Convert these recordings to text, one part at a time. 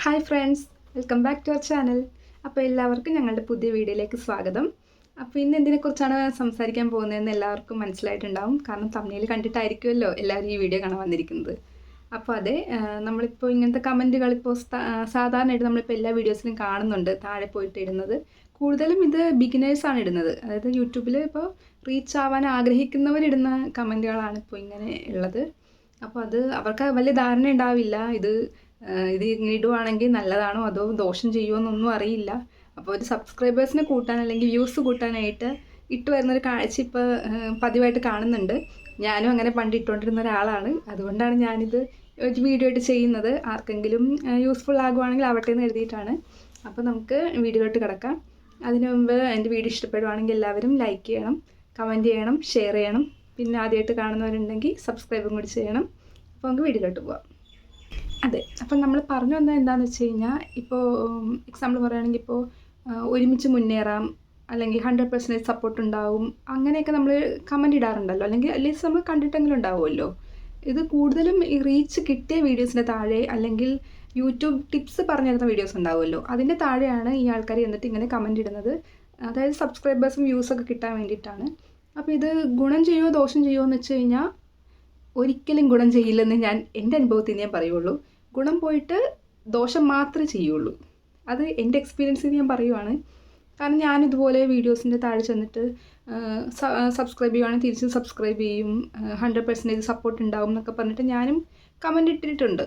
Hi friends, welcome back to our channel. അപ്പോൾ എല്ലാവർക്കും ഞങ്ങളുടെ പുതിയ വീഡിയോയിലേക്ക് സ്വാഗതം. അപ്പോൾ ഇന്ന് എന്തിനെക്കുറിച്ചാണ് സംസാരിക്കാൻ പോകുന്നതെന്ന് എല്ലാവർക്കും മനസ്സിലായിട്ടുണ്ടാവും. കാരണം തമ്മിൽ കണ്ടിട്ടായിരിക്കുമല്ലോ എല്ലാവരും ഈ വീഡിയോ കാണാൻ വന്നിരിക്കുന്നത്. അപ്പോൾ അതെ, നമ്മളിപ്പോൾ ഇങ്ങനത്തെ കമൻറ്റുകൾ ഇപ്പോൾ സാധാരണയായിട്ട് നമ്മളിപ്പോൾ എല്ലാ വീഡിയോസിലും കാണുന്നുണ്ട്, താഴെ പോയിട്ട് ഇടുന്നത്. കൂടുതലും ഇത് ബിഗിനേഴ്സാണ് ഇടുന്നത്. അതായത് യൂട്യൂബിൽ ഇപ്പോൾ റീച്ച് ആവാൻ ആഗ്രഹിക്കുന്നവരിടുന്ന കമൻറ്റുകളാണ് ഇപ്പോൾ ഇങ്ങനെ ഉള്ളത്. അപ്പോൾ അത് അവർക്ക് വലിയ ധാരണ ഉണ്ടാവില്ല, ഇത് ഇങ്ങനെ ഇടുവാണെങ്കിൽ നല്ലതാണോ അതോ ദോഷം ചെയ്യുമോ എന്നൊന്നും അറിയില്ല. അപ്പോൾ ഒരു സബ്സ്ക്രൈബേഴ്സിനെ കൂട്ടാൻ അല്ലെങ്കിൽ വ്യൂസ് കൂട്ടാനായിട്ട് ഇട്ട് വരുന്നൊരു കാഴ്ച ഇപ്പോൾ പതിവായിട്ട് കാണുന്നുണ്ട്. ഞാനും അങ്ങനെ പണ്ട് ഇട്ടുകൊണ്ടിരുന്ന ഒരാളാണ്. അതുകൊണ്ടാണ് ഞാനിത് ഒരു വീഡിയോ ആയിട്ട് ചെയ്യുന്നത്. ആർക്കെങ്കിലും യൂസ്ഫുൾ ആകുവാണെങ്കിൽ ആവട്ടെ എന്ന് എഴുതിയിട്ടാണ്. അപ്പോൾ നമുക്ക് വീഡിയോയിലോട്ട് കിടക്കാം. അതിനു മുമ്പ് എൻ്റെ വീഡിയോ ഇഷ്ടപ്പെടുവാണെങ്കിൽ എല്ലാവരും ലൈക്ക് ചെയ്യണം, കമൻറ്റ് ചെയ്യണം, ഷെയർ ചെയ്യണം. പിന്നെ ആദ്യമായിട്ട് കാണുന്നവരുണ്ടെങ്കിൽ സബ്സ്ക്രൈബും കൂടി ചെയ്യണം. അപ്പോൾ നമുക്ക് വീഡിയോയിലോട്ട് പോവാം. അതെ, അപ്പം നമ്മൾ പറഞ്ഞു വന്നത് എന്താണെന്ന് വെച്ച് കഴിഞ്ഞാൽ, ഇപ്പോൾ എക്സാമ്പിൾ പറയുകയാണെങ്കിൽ ഇപ്പോൾ ഒരുമിച്ച് മുന്നേറാം, അല്ലെങ്കിൽ 100% സപ്പോർട്ട് ഉണ്ടാവും, അങ്ങനെയൊക്കെ നമ്മൾ കമൻറ്റ് ഇടാറുണ്ടല്ലോ, അല്ലെങ്കിൽ അറ്റ്ലീസ്റ്റ് നമ്മൾ കണ്ടിട്ടെങ്കിലും ഉണ്ടാവുമല്ലോ. ഇത് കൂടുതലും ഈ റീച്ച് കിട്ടിയ വീഡിയോസിൻ്റെ താഴെ, അല്ലെങ്കിൽ യൂട്യൂബ് ടിപ്സ് പറഞ്ഞു തരുന്ന വീഡിയോസ് ഉണ്ടാവുമല്ലോ, അതിൻ്റെ താഴെയാണ് ഈ ആൾക്കാർ എന്നിട്ട് ഇങ്ങനെ കമൻറ്റ് ഇടുന്നത്. അതായത് സബ്സ്ക്രൈബേഴ്സും വ്യൂസൊക്കെ കിട്ടാൻ വേണ്ടിയിട്ടാണ്. അപ്പോൾ ഇത് ഗുണം ചെയ്യുമോ ദോഷം ചെയ്യുമോ എന്ന് വെച്ച് കഴിഞ്ഞാൽ, ഒരിക്കലും ഗുണം ചെയ്യില്ലെന്ന് എൻ്റെ അനുഭവത്തിൽ ഞാൻ പറയുള്ളൂ. ഗുണം പോയിട്ട് ദോഷം മാത്രമേ ചെയ്യുള്ളൂ. അത് എൻ്റെ എക്സ്പീരിയൻസിൽ ഞാൻ പറയുവാണ്. കാരണം ഞാനിതുപോലെ വീഡിയോസിൻ്റെ താഴെ ചെന്നിട്ട് സബ്സ്ക്രൈബ് ചെയ്യുവാണെങ്കിൽ തിരിച്ചും സബ്സ്ക്രൈബ് ചെയ്യും, 100% സപ്പോർട്ട് ഉണ്ടാവും എന്നൊക്കെ പറഞ്ഞിട്ട് ഞാനും കമൻ്റ് ഇട്ടിട്ടുണ്ട്.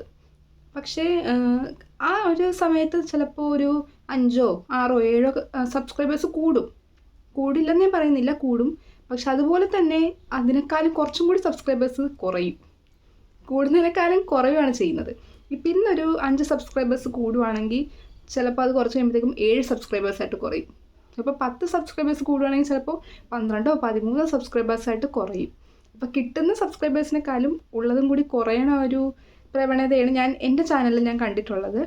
പക്ഷേ ആ ഒരു സമയത്ത് ചിലപ്പോൾ ഒരു 5, 6, 7 സബ്സ്ക്രൈബേഴ്സ് കൂടില്ലെന്ന് ഞാൻ പറയുന്നില്ല, കൂടും. പക്ഷെ അതുപോലെ തന്നെ അതിനേക്കാളും കുറച്ചും കൂടി സബ്സ്ക്രൈബേഴ്സ് കുറയും. കൂടുന്നതിനേക്കാളും കുറയുകയാണ് ചെയ്യുന്നത്. ഇപ്പം ഇന്നൊരു 5 സബ്സ്ക്രൈബേഴ്സ് കൂടുവാണെങ്കിൽ ചിലപ്പോൾ അത് കുറച്ച് കഴിയുമ്പോഴത്തേക്കും 7 സബ്സ്ക്രൈബേഴ്സായിട്ട് കുറയും. അപ്പോൾ 10 സബ്സ്ക്രൈബേഴ്സ് കൂടുവാണെങ്കിൽ ചിലപ്പോൾ 12, 13 സബ്സ്ക്രൈബേഴ്സായിട്ട് കുറയും. അപ്പോൾ കിട്ടുന്ന സബ്സ്ക്രൈബേഴ്സിനേക്കാളും ഉള്ളതും കൂടി കുറയണ ഒരു പ്രവണതയാണ് എൻ്റെ ചാനലിൽ ഞാൻ കണ്ടിട്ടുള്ളത്.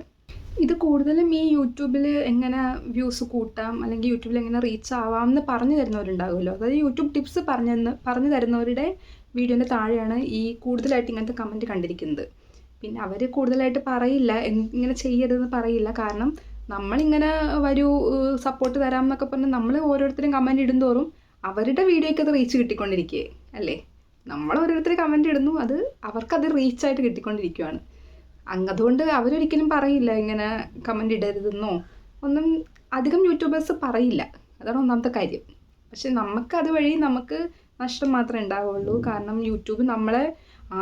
ഇത് കൂടുതലും ഈ യൂട്യൂബിൽ എങ്ങനെ വ്യൂസ് കൂട്ടാം, അല്ലെങ്കിൽ യൂട്യൂബിൽ എങ്ങനെ റീച്ച് ആവാം എന്ന് പറഞ്ഞു തരുന്നവരുണ്ടാകുമല്ലോ. അതായത് യൂട്യൂബ് ടിപ്സ് പറഞ്ഞു തരുന്നവരുടെ വീഡിയോൻ്റെ താഴെയാണ് ഈ കൂടുതലായിട്ട് ഇങ്ങനത്തെ കമൻറ്റ് കണ്ടിരിക്കുന്നത്. പിന്നെ അവർ കൂടുതലായിട്ട് പറയില്ല, ഇങ്ങനെ ചെയ്യരുതെന്ന് പറയില്ല. കാരണം നമ്മളിങ്ങനെ സപ്പോർട്ട് തരാം എന്നൊക്കെ പറഞ്ഞ് നമ്മൾ ഓരോരുത്തരും കമൻറ്റ് ഇടുന്തോറും അവരുടെ വീഡിയോയ്ക്ക് അത് റീച്ച് കിട്ടിക്കൊണ്ടിരിക്കുകയെ അല്ലേ. നമ്മൾ ഓരോരുത്തർ കമൻറ്റ് ഇടുന്നു, അത് അവർക്കത് റീച്ചായിട്ട് കിട്ടിക്കൊണ്ടിരിക്കുകയാണ്. അതുകൊണ്ട് അവരൊരിക്കലും പറയില്ല ഇങ്ങനെ കമൻറ്റ് ഇടരുതെന്നോ ഒന്നും അധികം യൂട്യൂബേഴ്സ് പറയില്ല. അതാണ് ഒന്നാമത്തെ കാര്യം. പക്ഷെ നമുക്ക് അതുവഴി നമുക്ക് നഷ്ടം മാത്രമേ ഉണ്ടാവുള്ളൂ. കാരണം യൂട്യൂബ് നമ്മളെ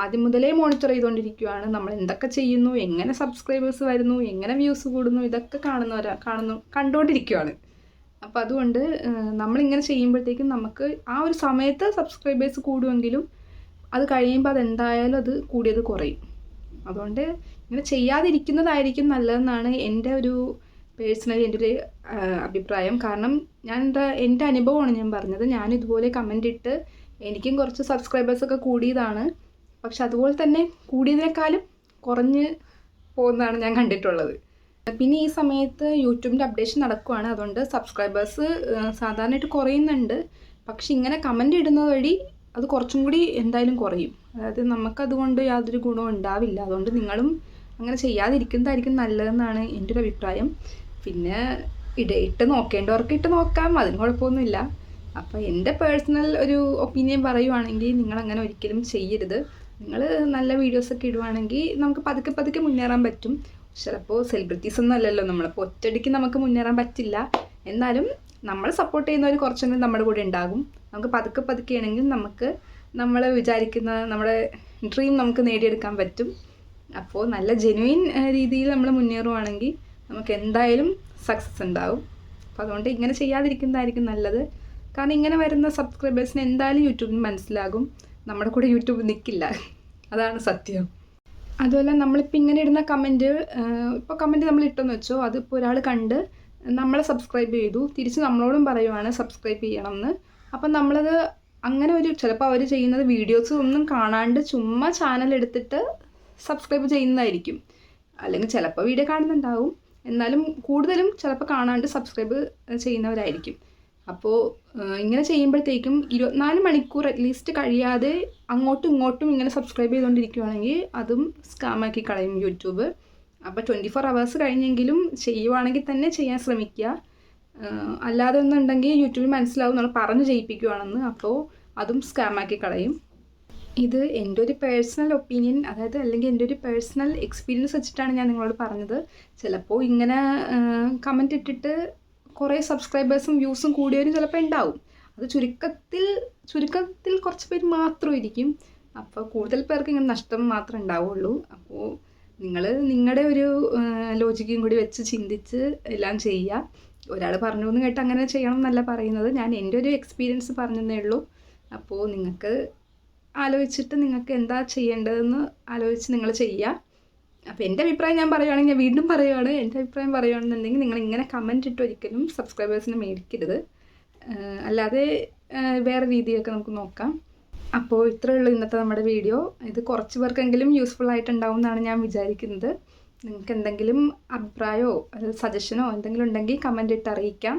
ആദ്യം മുതലേ മോണിറ്റർ ചെയ്തുകൊണ്ടിരിക്കുകയാണ്. നമ്മൾ എന്തൊക്കെ ചെയ്യുന്നു, എങ്ങനെ സബ്സ്ക്രൈബേഴ്സ് വരുന്നു, എങ്ങനെ വ്യൂസ് കൂടുന്നു, ഇതൊക്കെ കണ്ടുകൊണ്ടിരിക്കുകയാണ്. അപ്പോൾ അതുകൊണ്ട് നമ്മളിങ്ങനെ ചെയ്യുമ്പോഴത്തേക്കും നമുക്ക് ആ ഒരു സമയത്ത് സബ്സ്ക്രൈബേഴ്സ് കൂടുമെങ്കിലും അത് കഴിയുമ്പോൾ അതെന്തായാലും അത് കൂടിയത് കുറയും. അതുകൊണ്ട് ഇങ്ങനെ ചെയ്യാതിരിക്കുന്നതായിരിക്കും നല്ലതെന്നാണ് എൻ്റെ ഒരു പേഴ്സണലി എൻ്റെ ഒരു അഭിപ്രായം. കാരണം എൻ്റെ അനുഭവമാണ് ഞാൻ പറഞ്ഞത്. ഞാനിതുപോലെ കമൻ്റ് ഇട്ട് എനിക്കും കുറച്ച് സബ്സ്ക്രൈബേഴ്സൊക്കെ കൂടിയതാണ്. പക്ഷെ അതുപോലെ തന്നെ കൂടിയതിനേക്കാളും കുറഞ്ഞ് പോകുന്നതാണ് ഞാൻ കണ്ടിട്ടുള്ളത്. പിന്നെ ഈ സമയത്ത് യൂട്യൂബിൻ്റെ അപ്ഡേഷൻ നടക്കുകയാണ്. അതുകൊണ്ട് സബ്സ്ക്രൈബേഴ്സ് സാധാരണയായിട്ട് കുറയുന്നുണ്ട്. പക്ഷെ ഇങ്ങനെ കമൻ്റ് ഇടുന്നത് വഴി അത് കുറച്ചും കൂടി എന്തായാലും കുറയും. അതായത് നമുക്കതുകൊണ്ട് യാതൊരു ഗുണവും ഉണ്ടാവില്ല. അതുകൊണ്ട് നിങ്ങളും അങ്ങനെ ചെയ്യാതിരിക്കുന്നതായിരിക്കും നല്ലതെന്നാണ് എൻ്റെ ഒരു അഭിപ്രായം. പിന്നെ ഇട്ട് നോക്കേണ്ടവർക്ക് ഇട്ട് നോക്കാം, അതിന് കുഴപ്പമൊന്നുമില്ല. അപ്പോൾ എൻ്റെ പേഴ്സണൽ ഒരു ഒപ്പീനിയൻ പറയുവാണെങ്കിൽ നിങ്ങളങ്ങനെ ഒരിക്കലും ചെയ്യരുത്. നിങ്ങൾ നല്ല വീഡിയോസൊക്കെ ഇടുവാണെങ്കിൽ നമുക്ക് പതുക്കെ മുന്നേറാൻ പറ്റും. ചിലപ്പോൾ സെലിബ്രിറ്റീസ് ഒന്നും അല്ലല്ലോ നമ്മളപ്പോൾ ഒറ്റയടിക്ക് നമുക്ക് മുന്നേറാൻ പറ്റില്ല. എന്നാലും നമ്മൾ സപ്പോർട്ട് ചെയ്യുന്നവർ കുറച്ചെങ്കിലും നമ്മുടെ കൂടെ ഉണ്ടാകും. നമുക്ക് പതുക്കെ ആണെങ്കിൽ നമുക്ക് നമ്മൾ വിചാരിക്കുന്ന നമ്മുടെ ഡ്രീം നമുക്ക് നേടിയെടുക്കാൻ പറ്റും. അപ്പോൾ നല്ല ജെന്യുയിൻ രീതിയിൽ നമ്മൾ മുന്നേറുവാണെങ്കിൽ നമുക്ക് എന്തായാലും സക്സസ് ഉണ്ടാവും. അപ്പോൾ അതുകൊണ്ട് ഇങ്ങനെ ചെയ്യാതിരിക്കുന്നതായിരിക്കും നല്ലത്. കാരണം ഇങ്ങനെ വരുന്ന സബ്സ്ക്രൈബേഴ്സിന് എന്തായാലും യൂട്യൂബിന് മനസ്സിലാകും നമ്മുടെ കൂടെ യൂട്യൂബ് നിൽക്കില്ല, അതാണ് സത്യം. അതുപോലെ നമ്മളിപ്പോൾ ഇങ്ങനെ ഇടുന്ന കമൻറ്റ്, ഇപ്പോൾ കമൻറ്റ് നമ്മൾ ഇട്ടെന്ന് വെച്ചോ, അതിപ്പോൾ ഒരാൾ കണ്ട് നമ്മളെ സബ്സ്ക്രൈബ് ചെയ്തു, തിരിച്ച് നമ്മളോടും പറയുവാണ് സബ്സ്ക്രൈബ് ചെയ്യണം എന്ന്. അപ്പം നമ്മളത് അങ്ങനെ ചിലപ്പോൾ അവർ ചെയ്യുന്നത് വീഡിയോസ് ഒന്നും കാണാണ്ട് ചുമ്മാ ചാനൽ എടുത്തിട്ട് സബ്സ്ക്രൈബ് ചെയ്യുന്നതായിരിക്കും. അല്ലെങ്കിൽ ചിലപ്പോൾ വീഡിയോ കാണുന്നുണ്ടാവും, എന്നാലും കൂടുതലും ചിലപ്പോൾ കാണാണ്ട് സബ്സ്ക്രൈബ് ചെയ്യുന്നവരായിരിക്കും. അപ്പോൾ ഇങ്ങനെ ചെയ്യുമ്പോഴത്തേക്കും 24 മണിക്കൂർ അറ്റ്ലീസ്റ്റ് കഴിയാതെ അങ്ങോട്ടും ഇങ്ങോട്ടും ഇങ്ങനെ സബ്സ്ക്രൈബ് ചെയ്തുകൊണ്ടിരിക്കുകയാണെങ്കിൽ അതും സ്കാമാക്കി കളയും യൂട്യൂബ്. അപ്പോൾ 24 hours കഴിഞ്ഞെങ്കിലും ചെയ്യുവാണെങ്കിൽ തന്നെ ചെയ്യാൻ ശ്രമിക്കുക. അല്ലാതെ ഒന്നുണ്ടെങ്കിൽ യൂട്യൂബിൽ മനസ്സിലാവും നമ്മൾ പറഞ്ഞ് ചെയ്യിപ്പിക്കുകയാണെന്ന്, അപ്പോൾ അതും സ്കാമാക്കി കളയും. ഇത് എൻ്റെ ഒരു പേഴ്സണൽ ഒപ്പീനിയൻ, അതായത് അല്ലെങ്കിൽ എൻ്റെ ഒരു പേഴ്സണൽ എക്സ്പീരിയൻസ് വെച്ചിട്ടാണ് ഞാൻ നിങ്ങളോട് പറഞ്ഞത്. ചിലപ്പോൾ ഇങ്ങനെ കമൻ്റ് ഇട്ടിട്ട് കുറേ സബ്സ്ക്രൈബേഴ്സും വ്യൂസും കൂടിയവരും ചിലപ്പോൾ ഉണ്ടാവും. അത് ചുരുക്കത്തിൽ കുറച്ച് പേര് മാത്രമായിരിക്കും. അപ്പോൾ കൂടുതൽ പേർക്ക് ഇങ്ങനെ നഷ്ടം മാത്രമേ ഉണ്ടാവുള്ളൂ. അപ്പോൾ നിങ്ങൾ നിങ്ങളുടെ ഒരു ലോജിക്കും കൂടി വെച്ച് ചിന്തിച്ച് എല്ലാം ചെയ്യുക. ഒരാൾ പറഞ്ഞു എന്ന് കേട്ട് അങ്ങനെ ചെയ്യണം എന്നല്ല പറയുന്നത്, ഞാൻ എൻ്റെ ഒരു എക്സ്പീരിയൻസ് പറഞ്ഞതേ ഉള്ളൂ. അപ്പോൾ നിങ്ങൾക്ക് ആലോചിച്ചിട്ട് നിങ്ങൾക്ക് എന്താ ചെയ്യേണ്ടതെന്ന് ആലോചിച്ച് നിങ്ങൾ ചെയ്യുക. അപ്പോൾ എൻ്റെ അഭിപ്രായം ഞാൻ പറയുകയാണെങ്കിൽ, ഞാൻ വീണ്ടും പറയുകയാണ്, എൻ്റെ അഭിപ്രായം പറയുകയാണെന്നുണ്ടെങ്കിൽ നിങ്ങൾ ഇങ്ങനെ കമൻറ്റ് ഇട്ട് ഒരിക്കലും സബ്സ്ക്രൈബേഴ്സിനെ മേടിക്കരുത്. അല്ലാതെ വേറെ രീതിയൊക്കെ നമുക്ക് നോക്കാം. അപ്പോൾ ഇത്രയേ ഉള്ളൂ ഇന്നത്തെ നമ്മുടെ വീഡിയോ. ഇത് കുറച്ച് പേർക്കെങ്കിലും യൂസ്ഫുൾ ആയിട്ടുണ്ടാവും എന്നാണ് ഞാൻ വിചാരിക്കുന്നത്. നിങ്ങൾക്ക് എന്തെങ്കിലും അഭിപ്രായമോ സജഷനോ എന്തെങ്കിലും ഉണ്ടെങ്കിൽ കമൻ്റ് ഇട്ട് അറിയിക്കാം.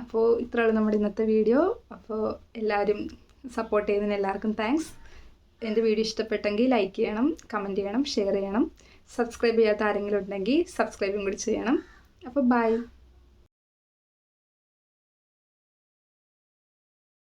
അപ്പോൾ ഇത്രയേ ഉള്ളൂ നമ്മുടെ ഇന്നത്തെ വീഡിയോ. അപ്പോൾ എല്ലാവരും സപ്പോർട്ട് ചെയ്തതിന് എല്ലാവർക്കും താങ്ക്സ്. എൻ്റെ വീഡിയോ ഇഷ്ടപ്പെട്ടെങ്കിൽ ലൈക്ക് ചെയ്യണം, കമൻറ്റ് ചെയ്യണം, ഷെയർ ചെയ്യണം. സബ്സ്ക്രൈബ് ചെയ്യാത്ത ആരെങ്കിലും ഉണ്ടെങ്കിൽ സബ്സ്ക്രൈബും കൂടി ചെയ്യണം. അപ്പോൾ ബൈ.